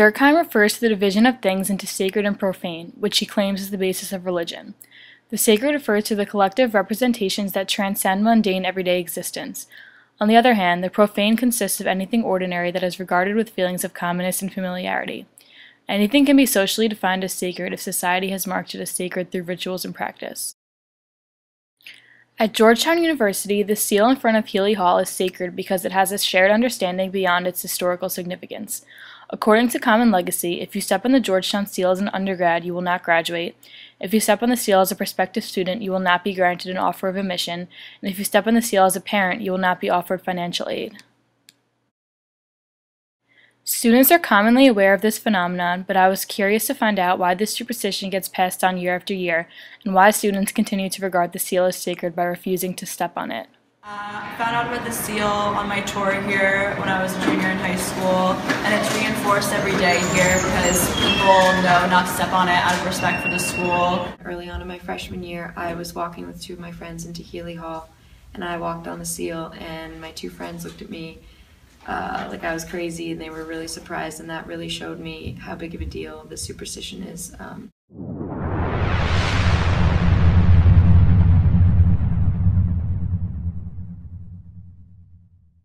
Durkheim refers to the division of things into sacred and profane, which he claims is the basis of religion. The sacred refers to the collective representations that transcend mundane everyday existence. On the other hand, the profane consists of anything ordinary that is regarded with feelings of commonness and familiarity. Anything can be socially defined as sacred if society has marked it as sacred through rituals and practice. At Georgetown University, the seal in front of Healy Hall is sacred because it has a shared understanding beyond its historical significance. According to common legacy, if you step on the Georgetown Seal as an undergrad, you will not graduate. If you step on the seal as a prospective student, you will not be granted an offer of admission, and if you step on the seal as a parent, you will not be offered financial aid. Students are commonly aware of this phenomenon, but I was curious to find out why this superstition gets passed on year after year, and why students continue to regard the seal as sacred by refusing to step on it. I found out about the seal on my tour here when I was a junior in high school, and it's reinforced every day here because people know not to step on it out of respect for the school. Early on in my freshman year, I was walking with two of my friends into Healy Hall, and I walked on the seal, and my two friends looked at me like I was crazy, and they were really surprised, and that really showed me how big of a deal this superstition is. I'm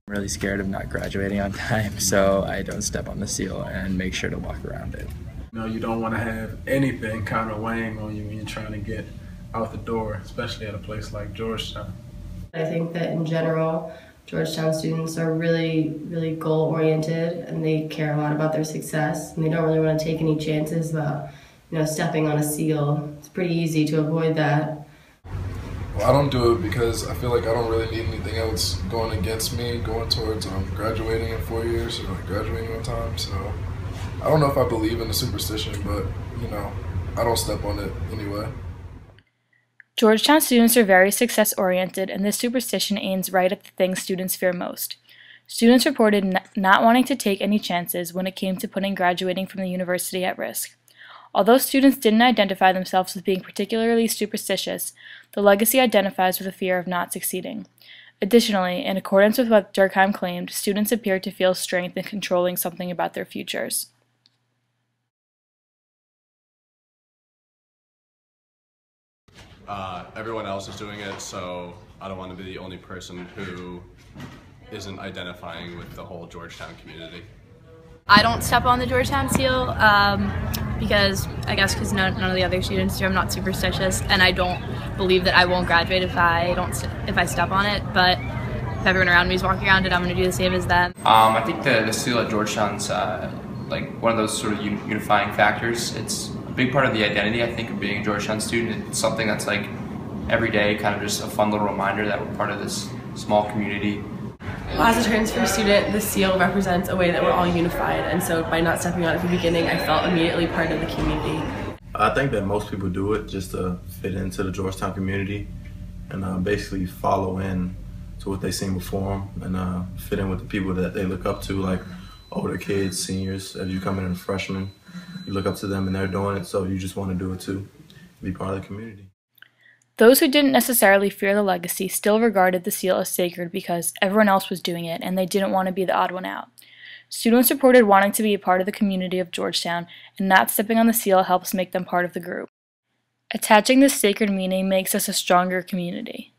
really scared of not graduating on time, so I don't step on the seal and make sure to walk around it. You don't want to have anything kind of weighing on you when you're trying to get out the door, especially at a place like Georgetown. I think that in general, Georgetown students are really goal-oriented, and they care a lot about their success, and they don't really want to take any chances about, stepping on a seal. It's pretty easy to avoid that. Well, I don't do it because I feel like I don't really need anything else going against me going towards graduating in 4 years or graduating on time. So I don't know if I believe in the superstition, but I don't step on it anyway. Georgetown students are very success-oriented, and this superstition aims right at the things students fear most. Students reported not wanting to take any chances when it came to putting graduating from the university at risk. Although students didn't identify themselves as being particularly superstitious, the legacy identifies with a fear of not succeeding. Additionally, in accordance with what Durkheim claimed, students appeared to feel strength in controlling something about their futures. Everyone else is doing it, so I don't want to be the only person who isn't identifying with the whole Georgetown community. I don't step on the Georgetown Seal because none of the other students do. I'm not superstitious, and I don't believe that I won't graduate if I step on it. But if everyone around me is walking around it, I'm going to do the same as them. I think the seal at Georgetown's like one of those sort of unifying factors. It's a big part of the identity, I think, of being a Georgetown student. It's something that's like every day, kind of just a fun little reminder that we're part of this small community. Well, as a transfer student, the seal represents a way that we're all unified, and so by not stepping on it at the beginning, I felt immediately part of the community. I think that most people do it just to fit into the Georgetown community and basically follow in to what they've seen before them and fit in with the people that they look up to, like older kids, seniors. As you come in as a freshman, you look up to them and they're doing it, so you just want to do it too, be part of the community. Those who didn't necessarily fear the legacy still regarded the seal as sacred because everyone else was doing it and they didn't want to be the odd one out. Students reported wanting to be a part of the community of Georgetown, and not stepping on the seal helps make them part of the group. Attaching this sacred meaning makes us a stronger community.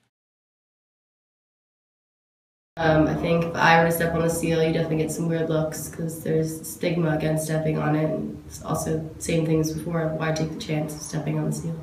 I think if I were to step on the seal, you definitely get some weird looks because there's stigma against stepping on it. And it's also same thing as before. Why take the chance of stepping on the seal?